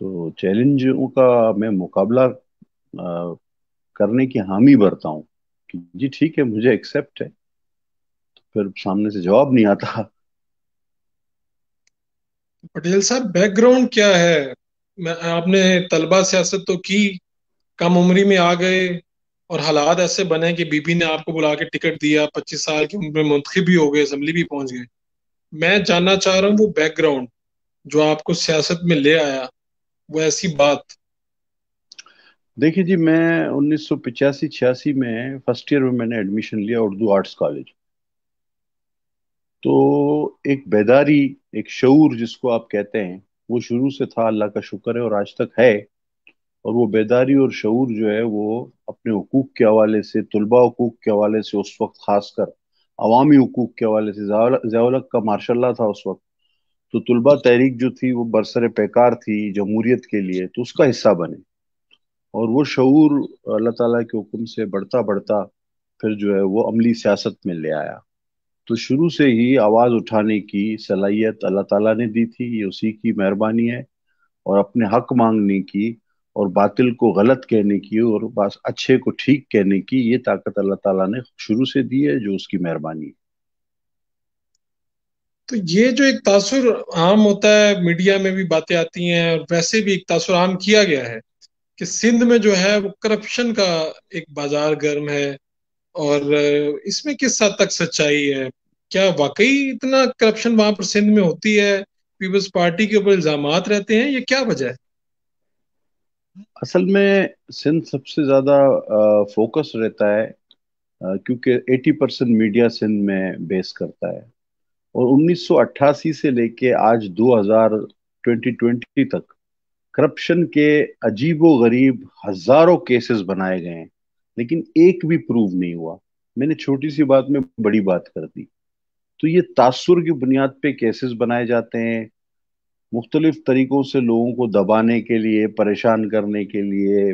تو چیلنجوں کا میں مقابلہ کرنے کی حامی برتا ہوں کہ جی ٹھیک ہے مجھے ایکسپٹ ہے، پھر سامنے سے جواب نہیں آتا۔ پٹیل صاحب بیک گراؤنڈ کیا ہے؟ آپ نے طلبہ سیاست تو کی، کم عمری میں آ گئے اور حالات ایسے بنے کہ بی بی نے آپ کو بلا کے ٹکٹ دیا، 25 سال کی عمر میں منتخب بھی ہو گئے، اسمبلی بھی پہنچ گئے۔ میں جاننا چاہ رہا ہوں وہ بیک گراؤنڈ جو آپ کو سیاست میں لے آیا، وہ ایسی بات۔ دیکھیے جی، میں 1985-86 میں فرسٹ ایئر میں نے ایڈمیشن لیا اردو آرٹس کالج۔ تو ایک بیداری، ایک شعور جس کو آپ کہتے ہیں، وہ شروع سے تھا، اللہ کا شکر ہے، اور آج تک ہے۔ اور وہ بیداری اور شعور جو ہے وہ اپنے حقوق کے حوالے سے، طلباء حقوق کے حوالے سے، اس وقت خاص کر عوامی حقوق کے حوالے سے، ضیاء الحق کا ماشاء اللہ تھا اس وقت، تو طلباء تحریک جو تھی وہ برسر پیکار تھی جمہوریت کے لیے، تو اس کا حصہ بنے۔ اور وہ شعور اللہ تعالیٰ کے حکم سے بڑھتا بڑھتا پھر جو ہے وہ عملی سیاست میں لے آیا۔ تو شروع سے ہی آواز اٹھانے کی صلاحیت اللہ تعالیٰ نے دی تھی، یہ اسی کی مہربانی ہے، اور اپنے حق مانگنے کی، اور باطل کو غلط کہنے کی، اور بس اچھے کو ٹھیک کہنے کی، یہ طاقت اللہ تعالیٰ نے شروع سے دی ہے، جو اس کی مہربانی ہے۔ تو یہ جو ایک تاثر عام ہوتا ہے، میڈیا میں بھی باتیں آتی ہیں اور ویسے بھی ایک تاثر عام کیا گیا ہے کہ سندھ میں جو ہے وہ کرپشن کا ایک بازار گرم ہے، اور اس میں کس حد تک سچائی ہے؟ کیا واقعی اتنا کرپشن وہاں پر سندھ میں ہوتی ہے؟ پیپلز پارٹی کے اوپر الزامات رہتے ہیں، یہ کیا وجہ ہے؟ اصل میں سندھ سب سے زیادہ فوکس رہتا ہے، کیونکہ 80% میڈیا سندھ میں بیس کرتا ہے، اور 1988 سے لے کے آج 2020 تک کرپشن کے عجیب و غریب ہزاروں کیسز بنائے گئے ہیں، لیکن ایک بھی پروو نہیں ہوا۔ میں نے چھوٹی سی بات میں بڑی بات کر دی۔ تو یہ تاثر کی بنیاد پہ کیسز بنائے جاتے ہیں، مختلف طریقوں سے لوگوں کو دبانے کے لیے، پریشان کرنے کے لیے،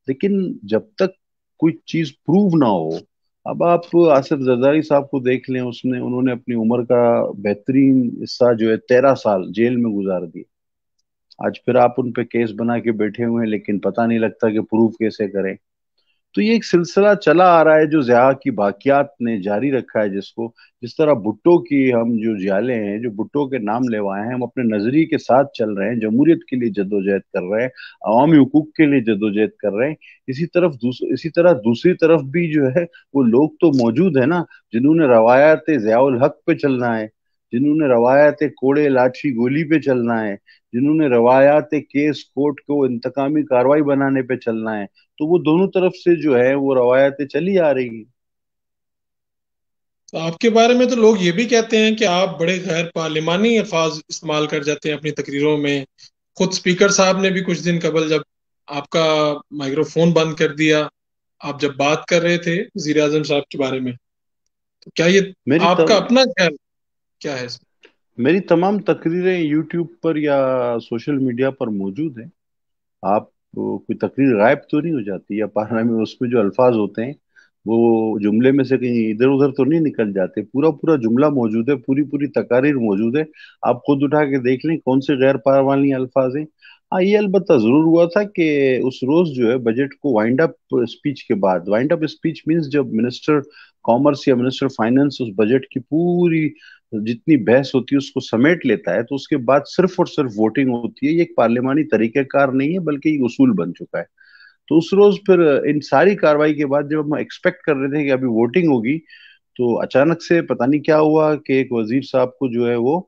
لیکن جب تک کوئی چیز پروو نہ ہو۔ اب آپ آصف زرداری صاحب کو دیکھ لیں، انہوں نے اپنی عمر کا بہترین حصہ جو ہے 13 سال جیل میں گزار دی۔ آج پھر آپ ان پہ کیس بنا کے بیٹھے ہوئے ہیں، لیکن پتہ نہیں لگتا کہ پروف کیسے کریں۔ تو یہ ایک سلسلہ چلا آ رہا ہے جو ضیاء کی باقیات نے جاری رکھا ہے، جس طرح بھٹو کی ہم جو جیالے ہیں، جو بھٹو کے نام لیوائے ہیں، ہم اپنے نظریے کے ساتھ چل رہے ہیں، جمہوریت کے لیے جدوجہد کر رہے ہیں، عوامی حقوق کے لیے جدوجہد کر رہے ہیں۔ اسی طرح دوسری طرف بھی جو ہے وہ لوگ تو موجود ہیں نا، جنہوں نے روایات ضیاء الحق پہ چلنا ہے، جنہوں نے روایات کوڑے لاٹھی گولی پہ چلنا ہے، جنہوں نے روایات کیس کوٹ کو انتقامی کاروائی بنانے پہ چلنا ہے۔ تو وہ دونوں طرف سے جو ہے وہ روایتیں چلی آ رہی ہیں۔ تو آپ کے بارے میں تو لوگ یہ بھی کہتے ہیں کہ آپ بڑے غیر پارلیمانی الفاظ استعمال کر جاتے ہیں اپنی تقریروں میں۔ خود اسپیکر صاحب نے بھی کچھ دن قبل جب آپ کا مائکرو فون بند کر دیا، آپ جب بات کر رہے تھے وزیر اعظم صاحب کے بارے میں، تو کیا یہ میری آپ کا تم اپنا خیال کیا ہے؟ میری تمام تقریریں یوٹیوب پر یا سوشل میڈیا پر موجود ہیں۔ آپ کوئی تقریر غائب تو نہیں ہو جاتی، یا پارلیمنٹ میں اس میں جو الفاظ ہوتے ہیں وہ جملے میں سے کہیں ادھر ادھر تو نہیں نکل جاتے، پورا پورا جملہ موجود ہے، پوری پوری تقاریر موجود ہے۔ آپ خود اٹھا کے دیکھ لیں کون سے غیر پارلیمانی الفاظ ہیں۔ ہاں، یہ البتہ ضرور ہوا تھا کہ اس روز جو ہے بجٹ کو وائنڈ اپ اسپیچ کے بعد، وائنڈ اپ اسپیچ مینس جب منسٹر کامرس یا منسٹر فائنانس اس بجٹ کی پوری جتنی بحث ہوتی ہے اس کو سمیٹ لیتا ہے، تو اس کے بعد صرف اور صرف ووٹنگ ہوتی ہے۔ یہ ایک پارلیمانی طریقہ کار نہیں ہے، بلکہ یہ اصول بن چکا ہے۔ تو اس روز پھر ان ساری کاروائی کے بعد جب ہم ایکسپیکٹ کر رہے تھے کہ ابھی ووٹنگ ہوگی، تو اچانک سے پتہ نہیں کیا ہوا کہ ایک وزیر صاحب کو جو ہے وہ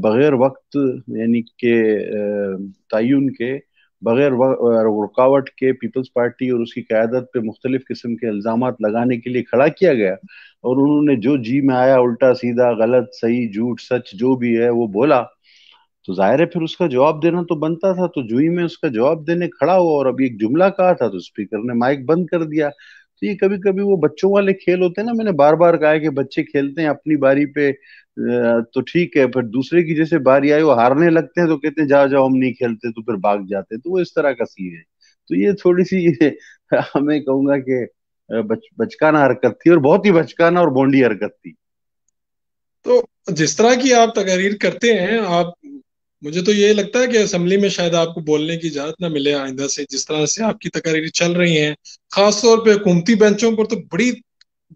بغیر وقت، یعنی کہ تعین کے، بغیر رکاوٹ کے، پیپلز پارٹی اور اس کی قیادت پہ مختلف قسم کے الزامات لگانے کے لیے کھڑا کیا گیا، اور انہوں نے جو جی میں آیا الٹا سیدھا غلط صحیح جھوٹ سچ جو بھی ہے وہ بولا۔ تو ظاہر ہے پھر اس کا جواب دینا تو بنتا تھا، تو جو ہی میں اس کا جواب دینے کھڑا ہوا اور ابھی ایک جملہ کہا تھا تو اسپیکر نے مائک بند کر دیا۔ تو یہ کبھی کبھی وہ بچوں والے کھیل ہوتے ہیں نا، میں نے بار بار کہا ہے کہ بچے کھیلتے ہیں اپنی باری پہ تو ٹھیک ہے، پھر دوسرے کی جیسے باری آئی وہ ہارنے لگتے ہیں تو کہتے ہیں جاؤ جاؤ ہم نہیں کھیلتے، تو پھر بھاگ جاتے ہیں۔ تو وہ اس طرح کا سین ہے۔ تو یہ تھوڑی سی ہمیں کہوں گا کہ بچکانہ حرکت تھی، اور بہت ہی بچکانہ اور بونڈی حرکت تھی۔ تو جس طرح کی آپ تقاریر کرتے ہیں، آپ مجھے تو یہ لگتا ہے کہ اسمبلی میں شاید آپ کو بولنے کی اجازت نہ ملے آئندہ سے، جس طرح سے آپ کی تقاریر چل رہی ہیں، خاص طور پہ حکومتی بینچوں پر تو بڑی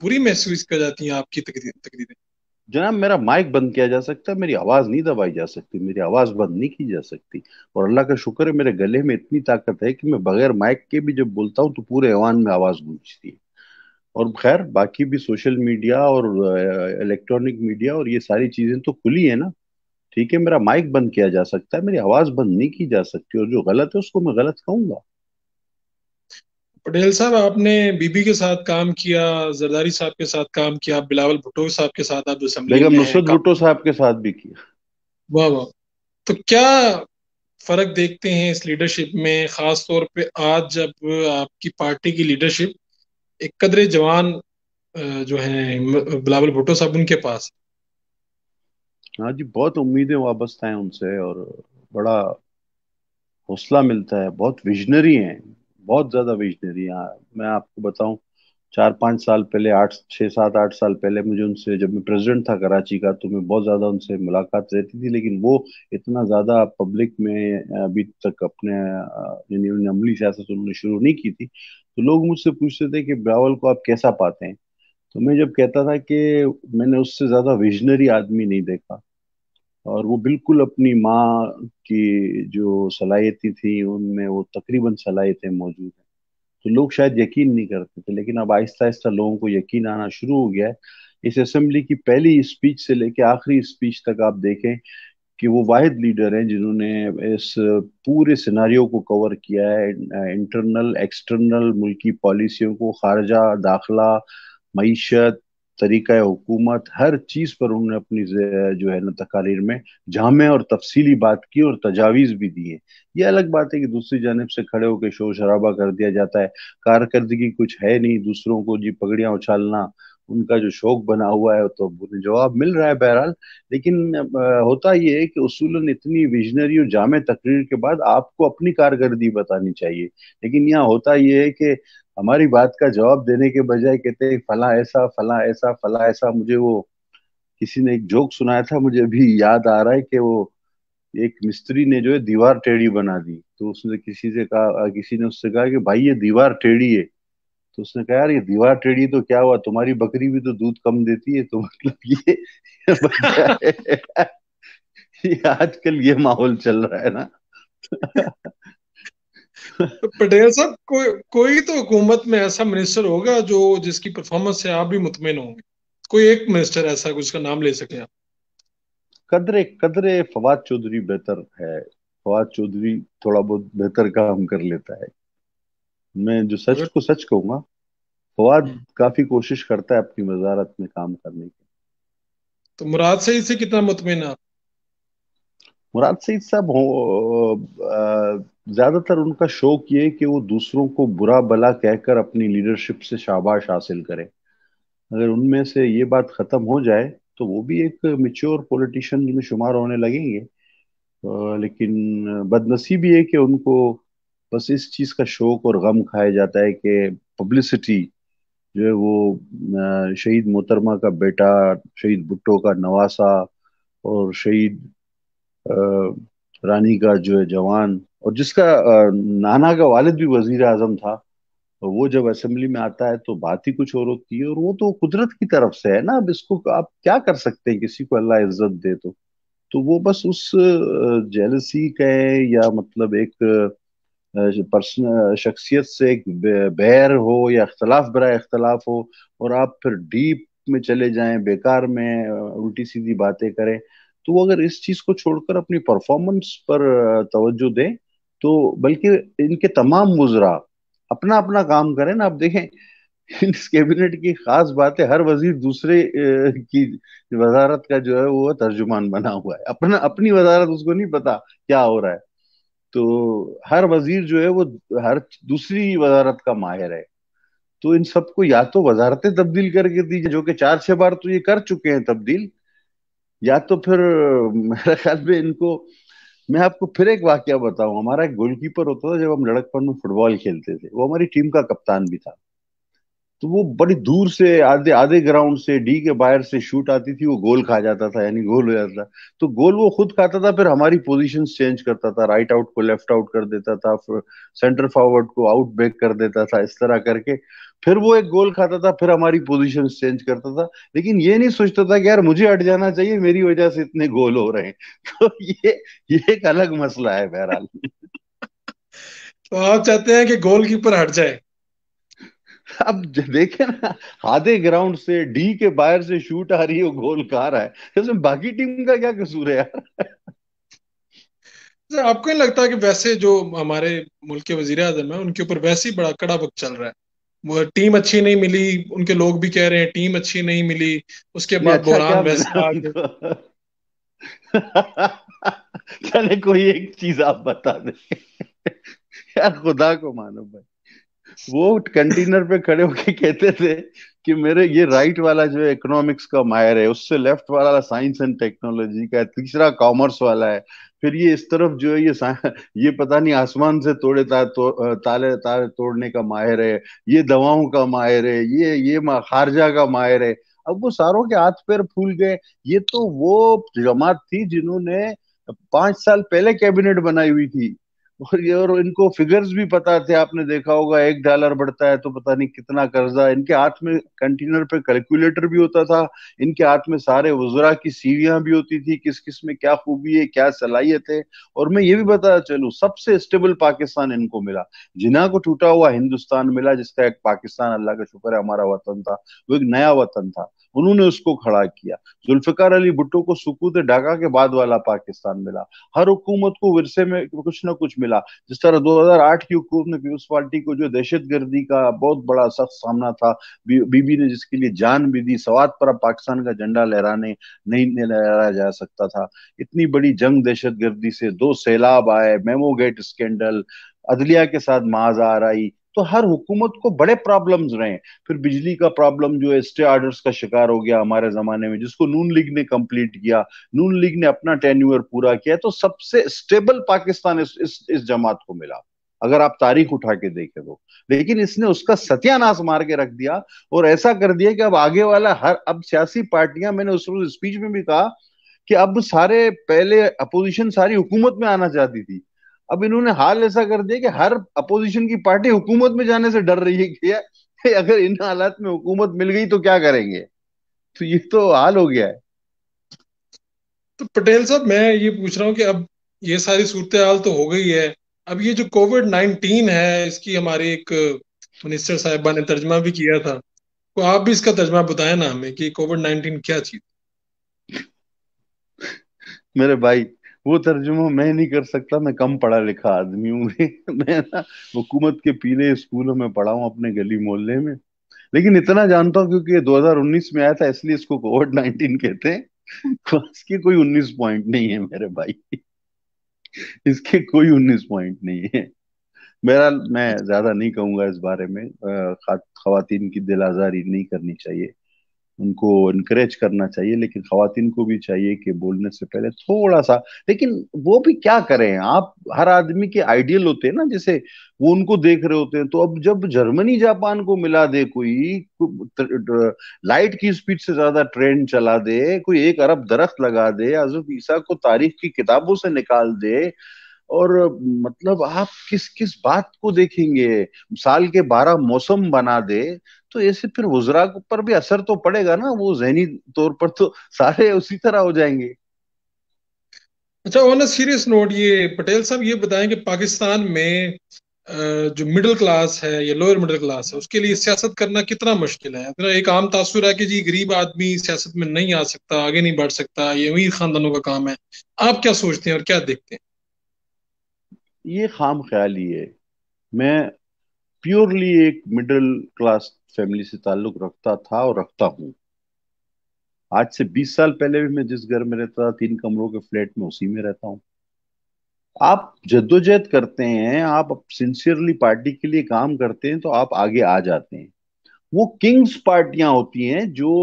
بری محسوس کی جاتی ہیں آپ کی تقریریں۔ جناب میرا مائک بند کیا جا سکتا ہے، میری آواز نہیں دبائی جا سکتی، میری آواز بند نہیں کی جا سکتی، اور اللہ کا شکر ہے میرے گلے میں اتنی طاقت ہے کہ میں بغیر مائک کے بھی جب بولتا ہوں تو پورے ایوان میں آواز گونجتی ہے۔ اور خیر باقی بھی سوشل میڈیا اور الیکٹرانک میڈیا اور یہ ساری چیزیں تو کھلی ہیں نا، ٹھیک ہے میرا مائک بند کیا جا سکتا ہے، میری آواز بند نہیں کی جا سکتی، اور جو غلط ہے اس کو میں غلط کہوں گا۔ پٹیل صاحب، آپ نے بی بی کے ساتھ کام کیا، زرداری صاحب کے ساتھ کام کیا، بلاول بھٹو صاحب کے ساتھ آپ اسمبلی بیگم میں ہیں نصرت بھٹو صاحب کے ساتھ بھی کیا۔ واہ واہ! تو کیا فرق دیکھتے ہیں اس لیڈرشپ میں، خاص طور پہ آج جب آپ کی پارٹی کی لیڈرشپ ایک قدرے جوان جو ہیں بلاول بھٹو صاحب ان کے پاس؟ ہاں جی، بہت امیدیں وابستہ ہیں ان سے، اور بڑا حوصلہ ملتا ہے، بہت ویژنری ہیں، بہت زیادہ ویژنری ہیں۔ میں آپ کو بتاؤں 4-5 سال پہلے، 6-7-8 سال پہلے مجھے ان سے، جب میں پریزیڈنٹ تھا کراچی کا، تو میں بہت زیادہ ان سے ملاقات رہتی تھی، لیکن وہ اتنا زیادہ پبلک میں ابھی تک اپنے یعنی انہیں عملی سیاست انہوں نے شروع نہیں کی تھی، تو لوگ مجھ سے پوچھتے تھے کہ بلاول کو آپ کیسا پاتے ہیں؟ تو میں جب کہتا تھا کہ میں نے اس سے زیادہ ویژنری آدمی نہیں دیکھا، اور وہ بالکل اپنی ماں کی جو صلاحیتیں تھیں ان میں وہ تقریباً صلاحیتیں موجود ہیں، تو لوگ شاید یقین نہیں کرتے تھے، لیکن اب آہستہ آہستہ لوگوں کو یقین آنا شروع ہو گیا ہے۔ اس اسمبلی کی پہلی اسپیچ سے لے کے آخری اسپیچ تک آپ دیکھیں کہ وہ واحد لیڈر ہیں جنہوں نے اس پورے سیناریو کو کور کیا ہے، انٹرنل ایکسٹرنل ملکی پالیسیوں کو، خارجہ داخلہ، معیشت، طریقہ حکومت، ہر چیز پر انہوں نے اپنی جو ہے نا تقاریر میں جامع اور تفصیلی بات کی اور تجاویز بھی دی ہے۔ یہ الگ بات ہے کہ دوسری جانب سے کھڑے ہو کے شور شرابہ کر دیا جاتا ہے، کارکردگی کچھ ہے نہیں، دوسروں کو جی پگڑیاں اچھالنا ان کا جو شوق بنا ہوا ہے، تو انہیں جواب مل رہا ہے بہرحال۔ لیکن ہوتا یہ ہے کہ اصولاً اتنی ویژنری اور جامع تقریر کے بعد آپ کو اپنی کارکردگی بتانی چاہیے، لیکن یہاں ہوتا یہ ہے کہ ہماری بات کا جواب دینے کے بجائے کہتے ہیں فلاں ایسا فلاں ایسا فلاں ایسا۔ مجھے وہ کسی نے ایک جوک سنایا تھا، مجھے ابھی یاد آ رہا ہے کہ وہ ایک مستری نے جو ہے دیوار ٹیڑھی بنا دی، تو اس نے کسی سے کہا، کسی نے اس سے کہا کہ بھائی یہ دیوار ٹیڑھی ہے، تو اس نے کہا یار یہ دیوار ٹیڑھی تو کیا ہوا، تمہاری بکری بھی تو دودھ کم دیتی ہے، تو مطلب یہ بچہ ہے۔ یہ آج کل یہ ماحول چل رہا ہے نا۔ پٹیل صاحب، کوئی تو حکومت میں ایسا منسٹر ہوگا جو جس کی پرفارمنس سے آپ بھی مطمئن ہوں گے، کوئی ایک منسٹر ایسا جس کا نام لے سکیں آپ؟ قدرے قدرے فواد چودھری بہتر ہے، فواد چودھری تھوڑا بہت بہتر کام کر لیتا ہے، میں جو سچ اگر کو سچ کہوں گا، فواد کافی کوشش کرتا ہے اپنی وزارت میں کام کرنے کی۔ تو مراد سعید سے کتنا مطمئن آپ؟ مراد سعید صاحب زیادہ تر ان کا شوق یہ ہے کہ وہ دوسروں کو برا بلا کہہ کر اپنی لیڈرشپ سے شاباش حاصل کرے، اگر ان میں سے یہ بات ختم ہو جائے تو وہ بھی ایک میچور پولیٹیشین میں شمار ہونے لگیں گے۔ لیکن بد نصیبی ہے کہ ان کو بس اس چیز کا شوق اور غم کھایا جاتا ہے کہ پبلسٹی جو ہے وہ شہید محترمہ کا بیٹا، شہید بھٹو کا نواسا، اور شہید رانی کا جو ہے جوان، اور جس کا نانا کا والد بھی وزیر اعظم تھا، وہ جب اسمبلی میں آتا ہے تو بات ہی کچھ اور ہوتی ہے، اور وہ تو قدرت کی طرف سے ہے نا، اب اس کو آپ کیا کر سکتے ہیں، کسی کو اللہ عزت دے تو وہ بس اس جیلسی کا ہے، یا مطلب ایک پرسن شخصیت سے ایک بیر ہو یا اختلاف برائے اختلاف ہو، اور آپ پھر ڈیپ میں چلے جائیں، بیکار میں الٹی سیدھی باتیں کریں، تو وہ اگر اس چیز کو چھوڑ کر اپنی پرفارمنس پر توجہ دیں تو، بلکہ ان کے تمام وزراء اپنا اپنا کام کریں نا، آپ دیکھیں اس کیبنٹ کی خاص بات ہے، ہر وزیر دوسرے کی وزارت کا جو ہے وہ ترجمان بنا ہوا ہے، اپنی وزارت اس کو نہیں پتا کیا ہو رہا ہے، تو ہر وزیر جو ہے وہ ہر دوسری وزارت کا ماہر ہے، تو ان سب کو یا تو وزارتیں تبدیل کر کے دیجیے، جو کہ 4-6 بار تو یہ کر چکے ہیں تبدیل، یا تو پھر میرے خیال میں ان کو، میں آپ کو پھر ایک واقعہ بتاؤں، ہمارا ایک گول کیپر ہوتا تھا جب ہم لڑکپن میں فٹ بال کھیلتے تھے، وہ ہماری ٹیم کا کپتان بھی تھا، تو وہ بڑی دور سے آدھے آدھے گراؤنڈ سے ڈی کے باہر سے شوٹ آتی تھی، وہ گول کھا جاتا تھا، یعنی گول ہو جاتا تھا. تو گول وہ خود کھاتا تھا، پھر ہماری پوزیشن چینج کرتا تھا، رائٹ آؤٹ کو لیفٹ آؤٹ کر دیتا تھا، سینٹر فارورڈ کو آؤٹ بیک کر دیتا تھا، اس طرح کر کے پھر وہ ایک گول کھاتا تھا، پھر ہماری پوزیشن چینج کرتا تھا. لیکن یہ نہیں سوچتا تھا کہ یار مجھے ہٹ جانا چاہیے، میری وجہ سے اتنے گول ہو رہے ہیں. تو یہ ایک الگ مسئلہ ہے بہرحال. تو آپ چاہتے ہیں کہ گول کیپر ہٹ جائے؟ اب دیکھیں نا، آدھے گراؤنڈ سے ڈی کے باہر سے شوٹ آ رہی ہے، وہ گول کھا رہا ہے، اس میں باقی ٹیم کا کیا قصور ہے یار؟ آپ کو نہیں لگتا کہ ویسے جو ہمارے ملک کے وزیر اعظم ہیں ان کے اوپر ویسے ہی بڑا کڑا وقت چل رہا ہے؟ وہ ٹیم اچھی نہیں ملی، ان کے لوگ بھی کہہ رہے ہیں ٹیم اچھی نہیں ملی، اس کے نہیں بعد اچھا کیا بحران ملا ویسے آ ان گئے. کو؟ چلے کوئی ایک چیز آپ بتا دیں. یار خدا کو مانو بھائی، وہ کنٹینر پہ کھڑے ہو کے کہتے تھے کہ میرے یہ رائٹ والا جو ہے اکنامکس کا ماہر ہے، اس سے لیفٹ والا سائنس اینڈ ٹیکنالوجی کا ہے، تیسرا کامرس والا ہے، پھر یہ اس طرف جو ہے یہ پتہ نہیں آسمان سے توڑے تالے تالے توڑنے کا ماہر ہے، یہ دواؤں کا ماہر ہے، یہ خارجہ کا ماہر ہے. اب وہ ساروں کے ہاتھ پیر پھول گئے. یہ تو وہ جماعت تھی جنہوں نے 5 سال پہلے کیبنٹ بنائی ہوئی تھی، اور ان کو فگرز بھی پتا تھے. آپ نے دیکھا ہوگا $1 بڑھتا ہے تو پتہ نہیں کتنا قرضہ. ان کے ہاتھ میں کنٹینر پہ کیلکولیٹر بھی ہوتا تھا، ان کے ہاتھ میں سارے وزراء کی سیویاں بھی ہوتی تھی، کس کس میں کیا خوبی ہے، کیا صلاحیت ہے. اور میں یہ بھی بتا چلوں، سب سے اسٹیبل پاکستان ان کو ملا. جنہاں کو ٹوٹا ہوا ہندوستان ملا، جس کا ایک پاکستان اللہ کا شکر ہے ہمارا وطن تھا، وہ ایک نیا وطن تھا، انہوں نے اس کو کھڑا کیا. ذوالفقار علی بھٹو کو سکوت ڈھاکہ کے بعد والا پاکستان ملا. ہر حکومت کو ورثے میں کچھ نہ کچھ ملا. جس طرح 2008 کی حکومت میں پیپلز پارٹی کو جو دہشت گردی کا بہت بڑا سخت سامنا تھا، بی بی نے جس کے لیے جان بھی دی، سوات پر اب پاکستان کا جھنڈا لہرانے نہیں لہرایا جا سکتا تھا. اتنی بڑی جنگ دہشت گردی سے، 2 سیلاب آئے، میمو گیٹ اسکینڈل، عدلیہ کے ساتھ معاذ آرائی، تو ہر حکومت کو بڑے پرابلمز رہے. پھر بجلی کا پرابلم جو ہے اسٹے آرڈرز کا شکار ہو گیا ہمارے زمانے میں، جس کو نون لیگ نے کمپلیٹ کیا. نون لیگ نے اپنا ٹینیور پورا کیا. تو سب سے اسٹیبل پاکستان اس جماعت کو ملا، اگر آپ تاریخ اٹھا کے دیکھیں تو. لیکن اس نے اس کا ستیہ ناش مار کے رکھ دیا، اور ایسا کر دیا کہ اب آگے والا اب سیاسی پارٹیاں، میں نے اس روز اسپیچ میں بھی کہا کہ اب سارے پہلے اپوزیشن ساری حکومت میں آنا چاہتی تھی، اب انہوں نے حال ایسا کر دیا کہ ہر اپوزیشن کی پارٹی حکومت میں جانے سے ڈر رہی ہے کہ اگر ان حالات میں حکومت مل گئی تو کیا کریں گے. تو یہ تو حال ہو گیا ہے. تو پٹیل صاحب میں یہ پوچھ رہا ہوں کہ اب یہ ساری صورتحال تو ہو گئی ہے، اب یہ جو کووڈ 19 ہے اس کی ہماری ایک منسٹر صاحبہ نے ترجمہ بھی کیا تھا، تو آپ بھی اس کا ترجمہ بتائیں نا ہمیں کہ کووڈ 19 کیا چیز؟ میرے بھائی وہ ترجمہ میں نہیں کر سکتا، میں کم پڑھا لکھا آدمی ہوں. میں نا حکومت کے پیلے اسکولوں میں پڑھا ہوں اپنے گلی محلے میں. لیکن اتنا جانتا ہوں کیونکہ یہ 2019 میں آیا تھا، اس لیے اس کو کووڈ 19 کہتے ہیں. اس کی کوئی 19 پوائنٹ نہیں ہے میرے بھائی، اس کے کوئی 19 پوائنٹ نہیں ہے. بہرحال میں زیادہ نہیں کہوں گا اس بارے میں. خواتین کی دل آزاری نہیں کرنی چاہیے، ان کو انکریج کرنا چاہیے، لیکن خواتین کو بھی چاہیے کہ بولنے سے پہلے تھوڑا سا. لیکن وہ بھی کیا کریں، آپ ہر آدمی کے آئیڈیل ہوتے ہیں نا، جیسے وہ ان کو دیکھ رہے ہوتے ہیں. تو اب جب جرمنی جاپان کو ملا دے کوئی، لائٹ کی سپیڈ سے زیادہ ٹرین چلا دے، کوئی 1 ارب درخت لگا دے، حضرت عیسیٰ کو تاریخ کی کتابوں سے نکال دے، اور مطلب آپ کس کس بات کو دیکھیں گے، سال کے 12 موسم بنا دے، تو ایسے پھر وزراء پر بھی اثر تو پڑے گا نا. وہ ذہنی طور پر تو سارے اسی طرح ہو جائیں گے. اچھا، آن اے سیریس نوٹ، یہ پٹیل صاحب یہ بتائیں کہ پاکستان میں جو مڈل کلاس ہے یا لوئر مڈل کلاس ہے اس کے لیے سیاست کرنا کتنا مشکل ہے؟ ایک عام تاثر ہے کہ جی غریب آدمی سیاست میں نہیں آ سکتا، آگے نہیں بڑھ سکتا، یہ امیر خاندانوں کا کام ہے. آپ کیا سوچتے ہیں اور کیا دیکھتے ہیں؟ یہ خام خیالی ہے. میں پیورلی ایک مڈل کلاس فیملی سے تعلق رکھتا تھا اور رکھتا ہوں. آج سے 20 سال پہلے بھی میں جس گھر میں رہتا تھا 3 کمروں کے فلیٹ میں، اسی میں رہتا ہوں. آپ جدوجہد کرتے ہیں، آپ سنسیئرلی پارٹی کے لیے کام کرتے ہیں، تو آپ آگے آ جاتے ہیں. وہ کنگز پارٹیاں ہوتی ہیں جو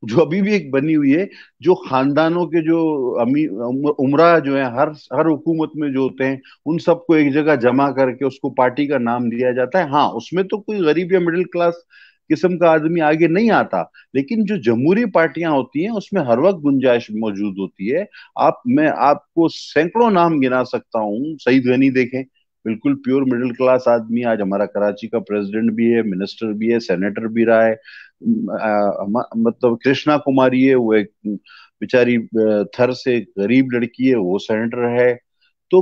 جو ابھی بھی ایک بنی ہوئی ہے، جو خاندانوں کے جو امراء جو ہیں ہر حکومت میں جو ہوتے ہیں، ان سب کو ایک جگہ جمع کر کے اس کو پارٹی کا نام دیا جاتا ہے. ہاں اس میں تو کوئی غریب یا مڈل کلاس قسم کا آدمی آگے نہیں آتا. لیکن جو جمہوری پارٹیاں ہوتی ہیں اس میں ہر وقت گنجائش موجود ہوتی ہے. میں آپ کو سینکڑوں نام گنا سکتا ہوں. سعید غنی دیکھیں، بالکل پیور مڈل کلاس آدمی، آج ہمارا کراچی کا پریزیڈنٹ بھی ہے، منسٹر بھی ہے، سینیٹر بھی رہا ہے. مطلب کرشنا کماری ہے، وہ ایک بیچاری تھر سے غریب لڑکی ہے، وہ سینیٹر ہے. تو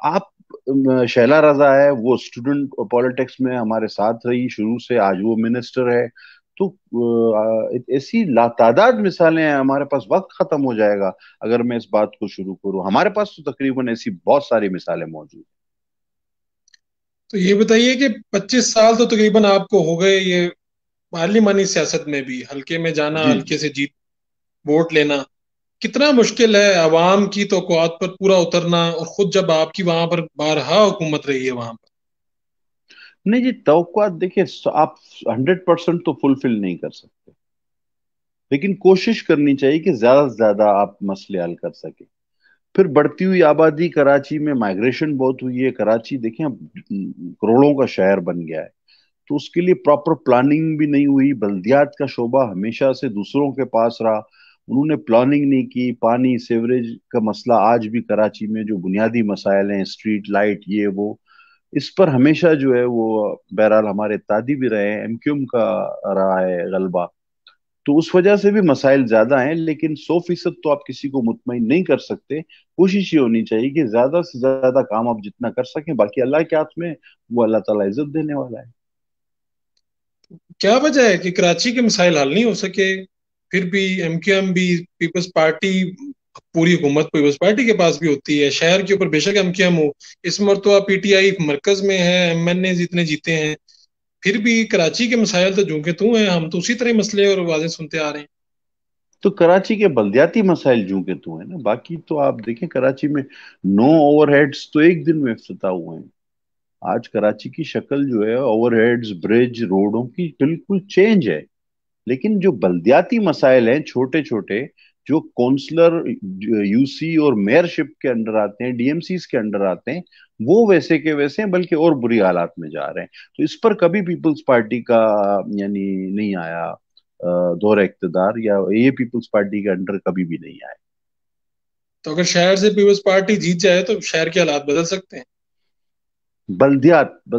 آپ شیلا رضا ہے، وہ اسٹوڈنٹ پالیٹکس میں ہمارے ساتھ رہی شروع سے، آج وہ منسٹر ہے. تو ایسی لاتعداد مثالیں ہیں ہمارے پاس. وقت ختم ہو جائے گا اگر میں اس بات کو شروع کروں. ہمارے پاس تو تقریباً ایسی بہت ساری مثالیں موجود ہیں. تو یہ بتائیے کہ 25 سال تو تقریباً آپ کو ہو گئے یہ پارلیمانی سیاست میں بھی، حلقے میں جانا، جی جی. حلقے سے جیت ووٹ لینا کتنا مشکل ہے، عوام کی توقعات پر پورا اترنا، اور خود جب آپ کی وہاں پر بارہا حکومت رہی ہے وہاں پر. نہیں جی، توقعات دیکھیں آپ 100% تو فلفل نہیں کر سکتے، لیکن کوشش کرنی چاہیے کہ زیادہ سے زیادہ آپ مسئلے حل کر سکیں. پھر بڑھتی ہوئی آبادی، کراچی میں مائگریشن بہت ہوئی ہے. کراچی دیکھیں اب کروڑوں کا شہر بن گیا ہے، تو اس کے لیے پراپر پلاننگ بھی نہیں ہوئی. بلدیات کا شعبہ ہمیشہ سے دوسروں کے پاس رہا، انہوں نے پلاننگ نہیں کی. پانی سیوریج کا مسئلہ آج بھی کراچی میں جو بنیادی مسائل ہیں، اسٹریٹ لائٹ، یہ وہ، اس پر ہمیشہ جو ہے وہ بہرحال ہمارے اتحادی بھی رہے ہیں، ایم کیو ایم کا رہا ہے غلبہ. تو اس وجہ سے بھی مسائل زیادہ ہیں، لیکن 100% تو آپ کسی کو مطمئن نہیں کر سکتے. کوشش یہ ہونی چاہیے کہ زیادہ سے زیادہ کام آپ جتنا کر سکیں، باقی اللہ کے ہاتھ میں، وہ اللہ تعالیٰ عزت دینے والا ہے. کیا وجہ ہے کہ کراچی کے مسائل حل نہیں ہو سکے؟ پھر بھی ایم کیو ایم بھی، پیپلز پارٹی، پوری حکومت پیپلز پارٹی کے پاس بھی ہوتی ہے، شہر کے اوپر بے شک ایم کیو ایم ہو، اس مرتبہ پی ٹی آئی مرکز میں ہے، ایم این اے جتنے جیتے ہیں، پھر بھی کراچی کے مسائل تو جوں کے توں ہیں، ہم تو اسی طرح مسئلے اور واضح سنتے آ رہے ہیں. تو کراچی کے بلدیاتی مسائل جوں کے تو ہیں نا. باقی تو آپ دیکھیں کراچی میں 9 اوور ہیڈز تو ایک دن میں افتتاح ہوئے ہیں. آج کراچی کی شکل جو ہے اوور ہیڈز، برج، روڈوں کی بالکل چینج ہے. لیکن جو بلدیاتی مسائل ہیں چھوٹے چھوٹے، جو کونسلر، یو سی اور میئر شپ کے انڈر آتے ہیں، ڈی ایم سیز کے انڈر آتے ہیں، وہ ویسے کے ویسے ہیں، بلکہ اور بری حالات میں جا رہے ہیں. تو اس پر کبھی پیپلز پارٹی کا یعنی نہیں آیا دور اقتدار، یا یہ پیپلز پارٹی کے انڈر کبھی بھی نہیں آیا. تو اگر شہر سے پیپلز پارٹی جیت جائے تو شہر کے حالات بدل سکتے ہیں. بلدیات اگر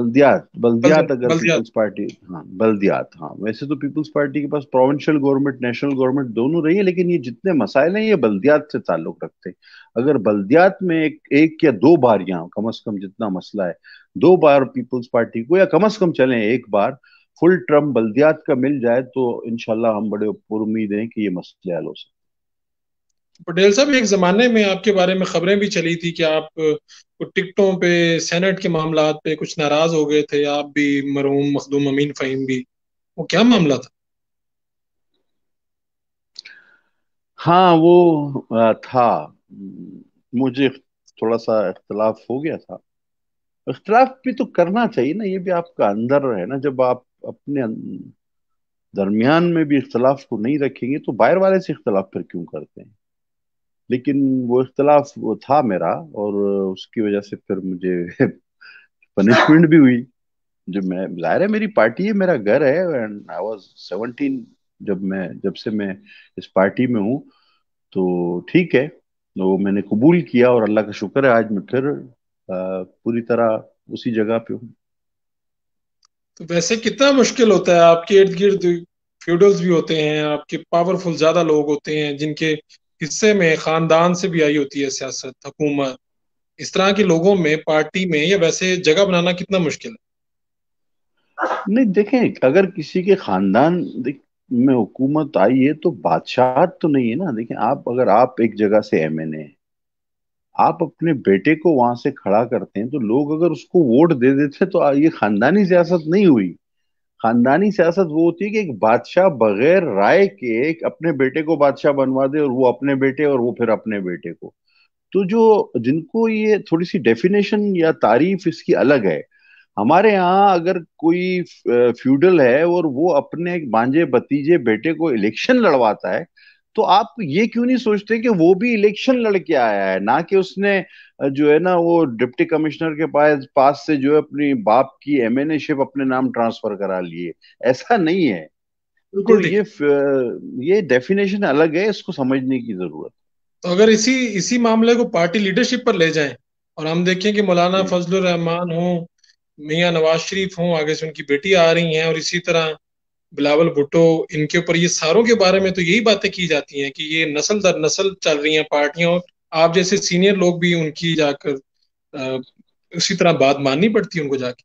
بلدیات. پیپلز پارٹی، ہاں بلدیات، ہاں ویسے تو پیپلز پارٹی کے پاس پروونشل گورنمنٹ، نیشنل گورنمنٹ دونوں رہی ہے، لیکن یہ جتنے مسائل ہیں یہ بلدیات سے تعلق رکھتے ہیں. اگر بلدیات میں ایک یا دو بار، یہاں کم از کم جتنا مسئلہ ہے، 2 بار پیپلز پارٹی کو، یا کم از کم چلیں ایک بار فل ٹرم بلدیات کا مل جائے، تو انشاءاللہ ہم بڑے پر امید ہیں کہ یہ مسئلے حل ہو سکتے. پٹیل صاحب، ایک زمانے میں آپ کے بارے میں خبریں بھی چلی تھی کہ آپ ٹکٹوں پہ، سینٹ کے معاملات پہ کچھ ناراض ہو گئے تھے، آپ بھی، مرحوم مخدوم امین فہیم بھی. وہ کیا معاملہ تھا؟ ہاں وہ تھا، مجھے تھوڑا سا اختلاف ہو گیا تھا. اختلاف بھی تو کرنا چاہیے نا، یہ بھی آپ کا اندر ہے نا. جب آپ اپنے درمیان میں بھی اختلاف کو نہیں رکھیں گے تو باہر والے سے اختلاف پھر کیوں کرتے ہیں. لیکن وہ اختلاف وہ تھا میرا، اور اس کی وجہ سے پھر مجھے پنشمنٹ بھی ہوئی. ظاہر ہے میری پارٹی ہے، میرا گھر ہے. اینڈ آئی واز 17 جب سے میں اس پارٹی میں ہوں، تو ٹھیک ہے، وہ میں نے قبول کیا، اور اللہ کا شکر ہے آج میں پھر پوری طرح اسی جگہ پہ ہوں. تو ویسے کتنا مشکل ہوتا ہے، آپ کے ارد گرد فیوڈلز بھی ہوتے ہیں، آپ کے پاورفل زیادہ لوگ ہوتے ہیں جن کے حصے میں خاندان سے بھی آئی ہوتی ہے سیاست، حکومت، اس طرح کے لوگوں میں پارٹی میں یا ویسے جگہ بنانا کتنا مشکل ہے؟ نہیں دیکھیں، اگر کسی کے خاندان میں حکومت آئی ہے تو بادشاہت تو نہیں ہے نا. دیکھیں اگر آپ ایک جگہ سے ایم این اے، آپ اپنے بیٹے کو وہاں سے کھڑا کرتے ہیں، تو لوگ اگر اس کو ووٹ دے دیتے تو یہ خاندانی سیاست نہیں ہوئی. خاندانی سیاست وہ ہوتی ہے کہ ایک بادشاہ بغیر رائے کے ایک اپنے بیٹے کو بادشاہ بنوا دے، اور وہ اپنے بیٹے، اور وہ پھر اپنے بیٹے کو. تو جن کو یہ تھوڑی سی ڈیفینیشن یا تعریف اس کی الگ ہے. ہمارے ہاں اگر کوئی فیوڈل ہے اور وہ اپنے بانجے بتیجے بیٹے کو الیکشن لڑواتا ہے، تو آپ یہ کیوں نہیں سوچتے کہ وہ بھی الیکشن لڑ کے آیا ہے، نہ کہ اس نے جو ہے نا وہ ڈپٹی کمشنر کے پاس سے جو ہے اپنی باپ کی ایم این اے شپ اپنے نام ٹرانسفر کرا لیے؟ ایسا نہیں ہے۔ تو بالکل ٹھیک۔ یہ ڈیفینیشن الگ ہے، اس کو سمجھنے کی ضرورت تو اگر اسی معاملے کو پارٹی لیڈرشپ پر لے جائیں اور ہم دیکھیں کہ مولانا ہے۔ فضل الرحمان ہوں، میاں نواز شریف ہوں، آگے سے ان کی بیٹی آ رہی ہیں، اور اسی طرح بلاول بھٹو، ان کے اوپر یہ ساروں کے بارے میں تو یہی باتیں کی جاتی ہیں کہ یہ نسل در نسل چل رہی ہیں پارٹیاں، اور آپ جیسے سینئر لوگ بھی ان کی جا کر اسی طرح بات ماننی پڑتی ہے ان کو جا کے۔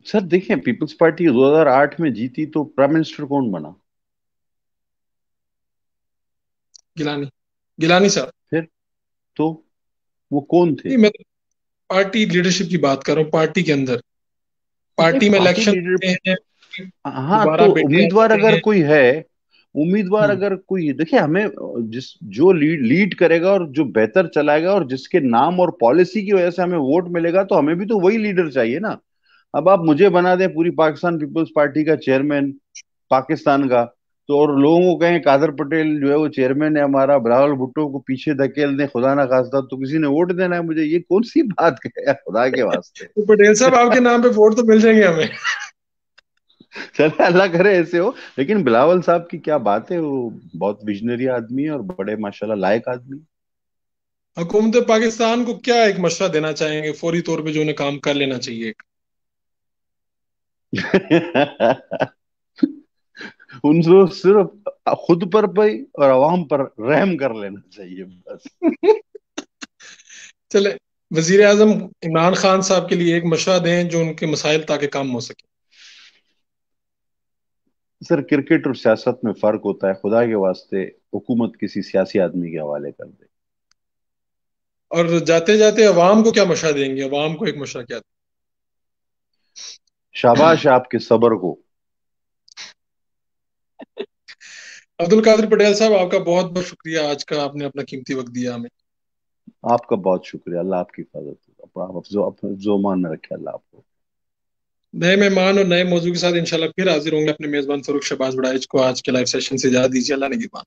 سر دیکھیں، پیپلز پارٹی 2008 میں جیتی تو پرائم منسٹر کون بنا؟ گیلانی، گیلانی صاحب۔ پھر تو وہ کون تھے؟ نہیں، میں تو پارٹی لیڈرشپ کی بات کر رہا ہوں، پارٹی کے اندر، نہیں، پارٹی میں پارٹی الیکشن لیڈر، ہوتے ہیں، ہاں تو دوبارہ بیٹے آ امیدوار جاتے اگر ہیں۔ کوئی ہے، امیدوار ہوں، اگر کوئی، دیکھیں ہمیں جو لیڈ کرے گا اور جو بہتر چلائے گا اور جس کے نام اور پالیسی کی وجہ سے ہمیں ووٹ ملے گا، تو ہمیں بھی تو وہی لیڈر چاہیے نا۔ اب آپ مجھے بنا دیں پوری پاکستان پیپلز پارٹی کا چیئرمین پاکستان کا، تو اور لوگوں کو کہیں قادر پٹیل جو ہے وہ چیئرمین ہے ہمارا، بلاول بھٹو کو پیچھے دھکیل دیں خدا نہ خواستہ، تو کسی نے ووٹ دینا ہے مجھے؟ یہ کون سی بات ہے یار، خدا کے واسطے! تو پٹیل صاحب آپ کے نام پہ ووٹ تو مل جائیں گے ہمیں۔ چلے اللہ کرے ایسے ہو، لیکن بلاول صاحب کی کیا بات ہے، وہ بہت ویژنری آدمی ہے اور بڑے ماشاءاللہ لائق آدمی حکومت پاکستان کو کیا ایک مشورہ دینا چاہیں گے فوری طور پہ جو انہیں کام کر لینا چاہیے؟ ہے۔ ان کو صرف خود پر پہ اور عوام پر رحم کر لینا چاہیے بس۔ چلے، وزیر اعظم عمران خان صاحب کے لیے ایک مشورہ دیں جو ان کے مسائل تاکہ کام ہو سکے۔ سر کرکٹ اور سیاست میں فرق ہوتا ہے، خدا کے واسطے حکومت کسی سیاسی آدمی کے حوالے کر دے۔ اور جاتے جاتے عوام کو کیا مشورہ دیں گے؟ عوام کو ایک مشورہ کیا دیں؟ شاباش آپ کے صبر کو۔ عبد القادر پٹیل صاحب، آپ کا بہت بہت شکریہ، آج کا آپ نے اپنا قیمتی وقت دیا ہمیں۔ آپ کا بہت شکریہ، اللہ آپ کی حفاظت کرے، آپ افزو امان میں رکھے اللہ آپ کو۔ نئے مہمان اور نئے موضوع کے ساتھ انشاءاللہ پھر حاضر ہوں گے۔ اپنے میزبان فاروق شہباز بڑائچ کو آج کے لائیو سیشن سے اجازت دیجیے، اللہ نگہبان۔